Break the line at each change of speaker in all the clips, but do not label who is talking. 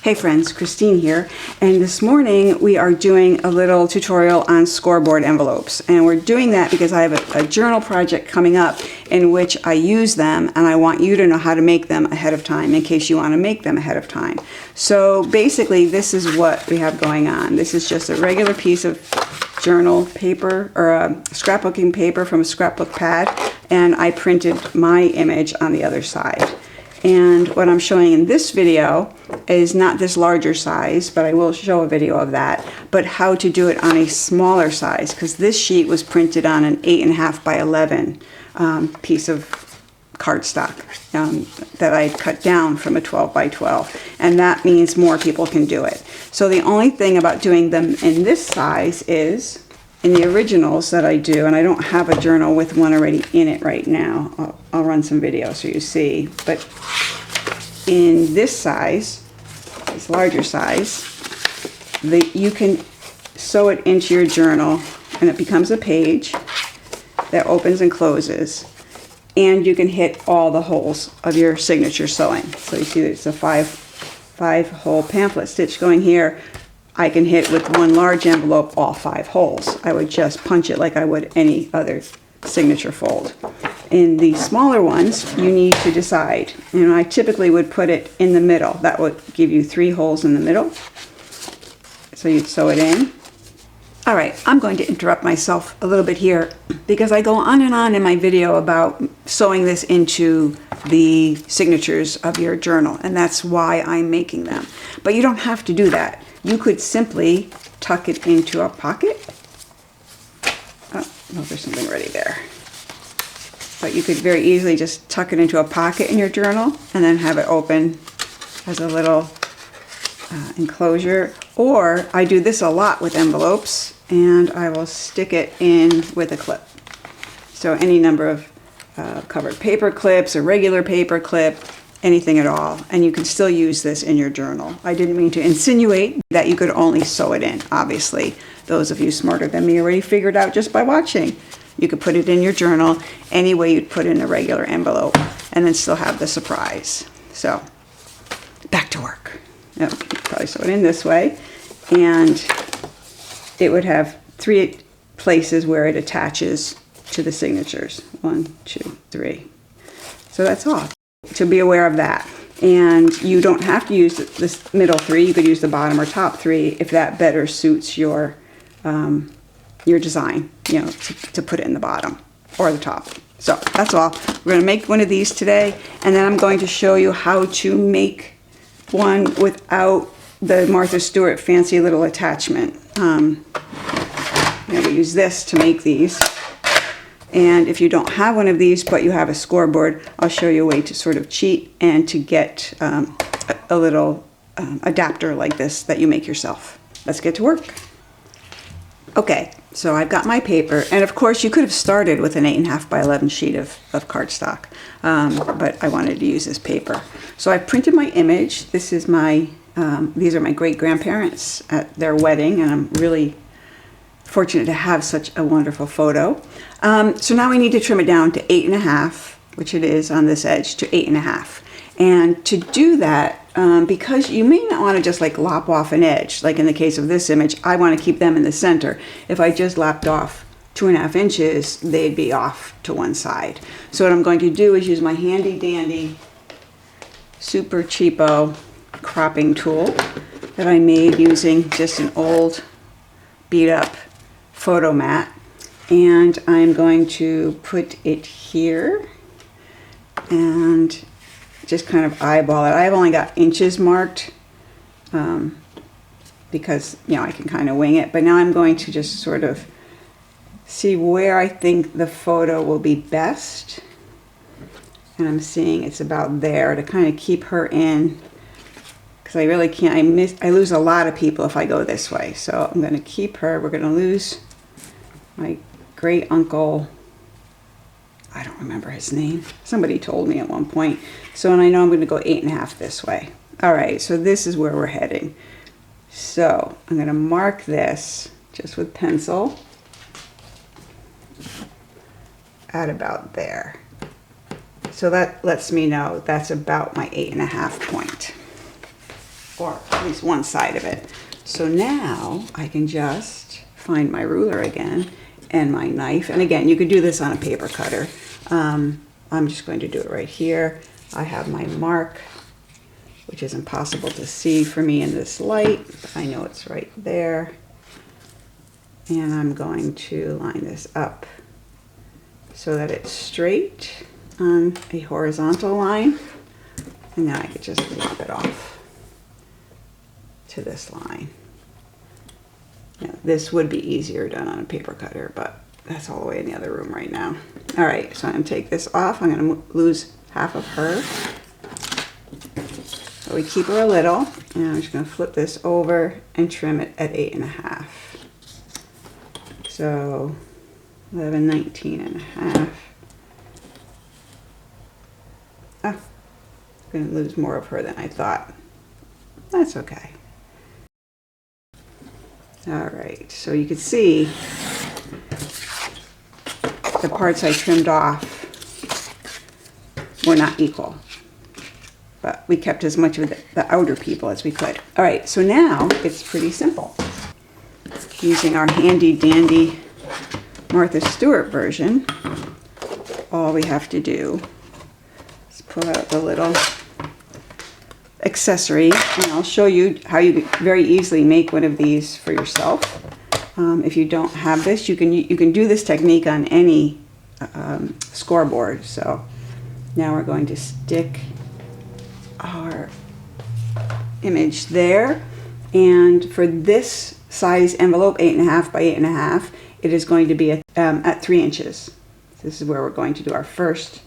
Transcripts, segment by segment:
Hey friends, Christine here, and this morning we are doing a little tutorial on scoreboard envelopes, and we're doing that because I have a journal project coming up in which I use them, and I want you to know how to make them ahead of time in case you want to make them ahead of time. So basically this is what we have going on. This is just a regular piece of journal paper or a scrapbooking paper from a scrapbook pad, and I printed my image on the other side. And what I'm showing in this video is not this larger size, but I will show a video of that, but how to do it on a smaller size, because this sheet was printed on an 8.5 by 11 piece of cardstock that I cut down from a 12 by 12, and that means more people can do it. So the only thing about doing them in this size is, in the originals that I do, and I don't have a journal with one already in it right now. I'll run some video so you see. But in this size, this larger size, you can sew it into your journal and it becomes a page that opens and closes. And you can hit all the holes of your signature sewing. So you see that it's a five hole pamphlet stitch going here. I can hit with one large envelope all 5 holes. I would just punch it like I would any other signature fold. In the smaller ones, you need to decide. You know, I typically would put it in the middle. That would give you 3 holes in the middle. So you'd sew it in. All right, I'm going to interrupt myself a little bit here because I go on and on in my video about sewing this into the signatures of your journal, and that's why I'm making them. But you don't have to do that. You could simply tuck it into a pocket. Oh, no, there's something ready there. But you could very easily just tuck it into a pocket in your journal and then have it open as a little enclosure. Or I do this a lot with envelopes, and I will stick it in with a clip. So any number of covered paper clips, a regular paper clip, anything at all, and you can still use this in your journal. I didn't mean to insinuate that you could only sew it in. Obviously, those of you smarter than me already figured out just by watching. You could put it in your journal any way you'd put in a regular envelope and then still have the surprise. So, back to work. Now, you could probably sew it in this way, and it would have 3 places where it attaches to the signatures. 1, 2, 3. So that's all. To be aware of that. And you don't have to use this middle 3. You could use the bottom or top 3 if that better suits your design, you know, to put it in the bottom or the top. So that's all. We're going to make one of these today, and then I'm going to show you how to make one without the Martha Stewart fancy little attachment. We use this to make these. And if you don't have one of these, but you have a scoreboard, I'll show you a way to sort of cheat and to get a little adapter like this that you make yourself. Let's get to work. Okay, so I've got my paper, and of course you could have started with an 8.5 by 11 sheet of cardstock, but I wanted to use this paper. So I printed my image. This is my, these are my great-grandparents at their wedding, and I'm really fortunate to have such a wonderful photo. So now we need to trim it down to 8.5, which it is on this edge, to 8.5. And to do that, because you may not want to just like lop off an edge, like in the case of this image, I want to keep them in the center. If I just lopped off 2.5 inches, they'd be off to one side. So what I'm going to do is use my handy dandy, super cheapo cropping tool that I made using just an old beat up photo mat, and I'm going to put it here and just kind of eyeball it. I've only got inches marked because, you know, I can kind of wing it, but now I'm going to just sort of see where I think the photo will be best, and I'm seeing it's about there to kind of keep her in, because I really can't, I lose a lot of people if I go this way. So I'm going to keep her. We're going to lose my great uncle. I don't remember his name. Somebody told me at one point. So, and I know I'm going to go 8.5 this way. All right, so this is where we're heading. So I'm going to mark this just with pencil at about there. So that lets me know that's about my 8.5 point. or at least one side of it. So now I can just find my ruler again and my knife. And again, you could do this on a paper cutter. I'm just going to do it right here. I have my mark, which is impossible to see for me in this light, but I know it's right there. And I'm going to line this up so that it's straight on a horizontal line. And then I could just lop it off to this line. Now, this would be easier done on a paper cutter, but that's all the way in the other room right now. All right, so I'm gonna take this off. I'm gonna lose half of her. So we keep her a little, and I'm just gonna flip this over and trim it at 8.5. So 11, 19.5. Oh, I'm gonna lose more of her than I thought. That's okay. All right, so you can see the parts I trimmed off were not equal, but we kept as much of the outer people as we could. All right, so now it's pretty simple. Using our handy dandy Martha Stewart version, all we have to do is pull out the little accessory, and I'll show you how you could very easily make one of these for yourself. If you don't have this, you can do this technique on any scoreboard. So now we're going to stick our image there, and for this size envelope, 8.5 by 8.5, it is going to be at 3 inches. This is where we're going to do our first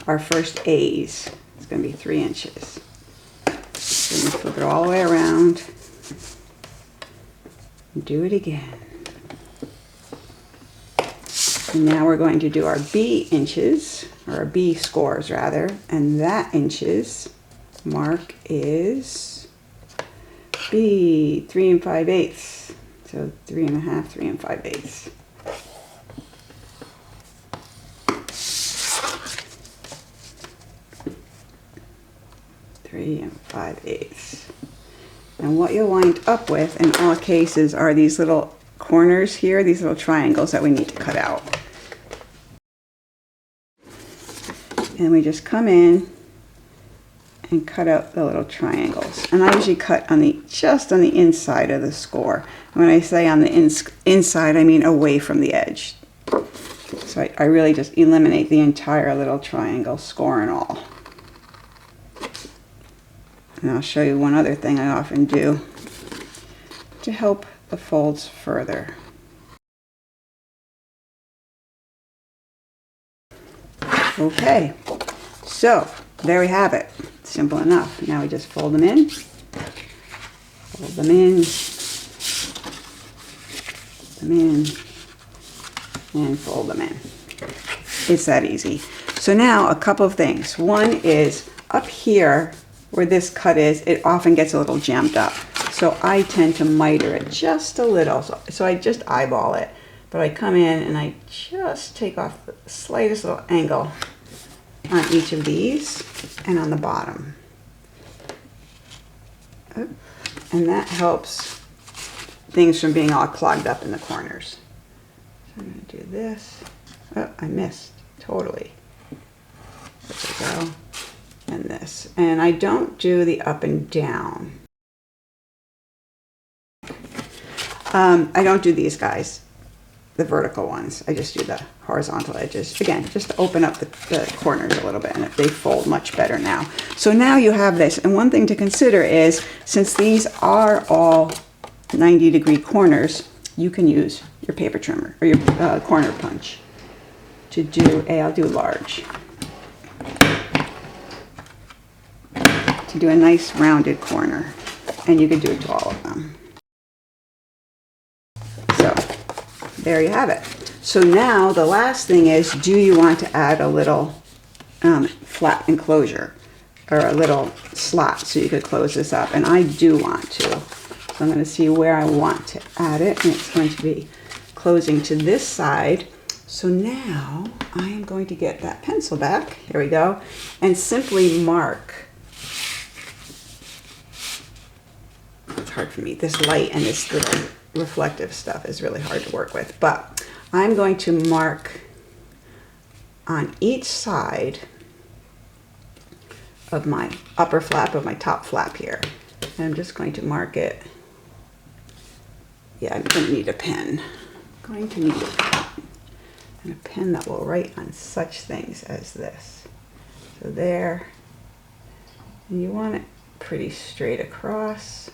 A's. It's going to be 3 inches. So we flip it all the way around and do it again. And now we're going to do our B inches, or our B scores rather, and that inches mark is B, 3 5/8. So 3.5, 3 5/8. Three 5/8. And what you'll wind up with in all cases are these little corners here, these little triangles that we need to cut out. And we just come in and cut out the little triangles. And I usually cut on just on the inside of the score. And when I say on the inside, I mean away from the edge. So I really just eliminate the entire little triangle, score and all. And I'll show you one other thing I often do to help the folds further. Okay, so there we have it. Simple enough. Now we just fold them in, and fold them in. It's that easy. So now a couple of things. One is up here where this cut is, it often gets a little jammed up. So I tend to miter it just a little. So I just eyeball it. But I come in and I just take off the slightest little angle on each of these and on the bottom. And that helps things from being all clogged up in the corners. So I'm going to do this. Oh, I missed totally. There we go. And this. And I don't do the up and down. I don't do these guys, the vertical ones. I just do the horizontal edges. Again, just to open up the corners a little bit, and they fold much better now. So now you have this. And one thing to consider is, since these are all 90-degree corners, you can use your paper trimmer or your corner punch to do I'll do large. To do a nice rounded corner. And you can do it to all of them. So there you have it. So now the last thing is, do you want to add a little flat enclosure or a little slot so you could close this up? And I do want to. So I'm going to see where I want to add it, and it's going to be closing to this side. So now I am going to get that pencil back, here we go, and simply mark hard for me. This light and this little reflective stuff is really hard to work with. But I'm going to mark on each side of my upper flap, of my top flap here. And I'm just going to mark it. Yeah, I'm going to need a pen. I'm going to need a pen. And a pen that will write on such things as this. So there. And you want it pretty straight across.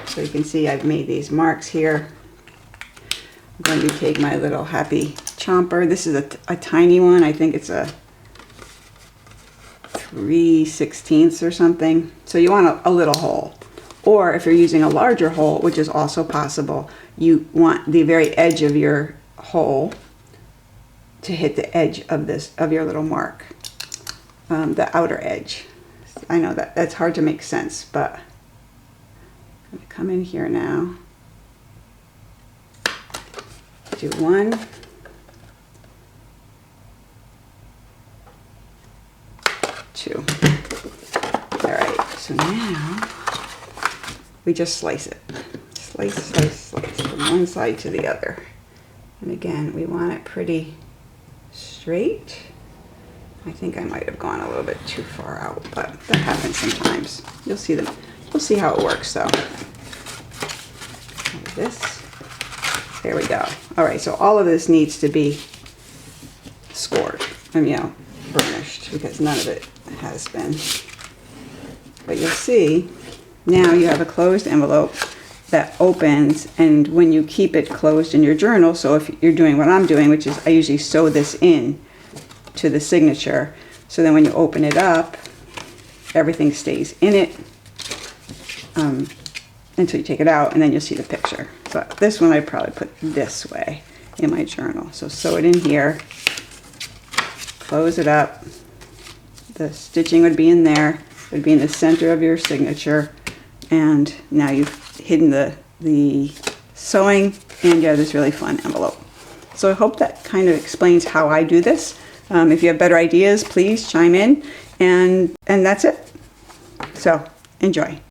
So you can see I've made these marks here. I'm going to take my little happy chomper. This is a tiny one. I think it's a 3/16 or something. So you want a little hole. Or if you're using a larger hole, which is also possible, you want the very edge of your hole to hit the edge of your little mark, the outer edge. I know that's hard to make sense, but I'm going to come in here now. Do 1. 2. All right, so now we just slice it. Slice, slice, slice from one side to the other. And again, we want it pretty straight. I think I might have gone a little bit too far out, but that happens sometimes. You'll see how it works though. Like this. There we go. All right, so all of this needs to be scored. I mean, burnished, because none of it has been. But you'll see now you have a closed envelope that opens, and when you keep it closed in your journal, so if you're doing what I'm doing, which is I usually sew this in to the signature, so then when you open it up, everything stays in it until you take it out, and then you'll see the picture. So this one I'd probably put this way in my journal. So sew it in here, close it up, the stitching would be in there, it would be in the center of your signature, and now you've hidden the sewing, and you have this really fun envelope. So I hope that kind of explains how I do this. If you have better ideas, please chime in, and that's it. So enjoy.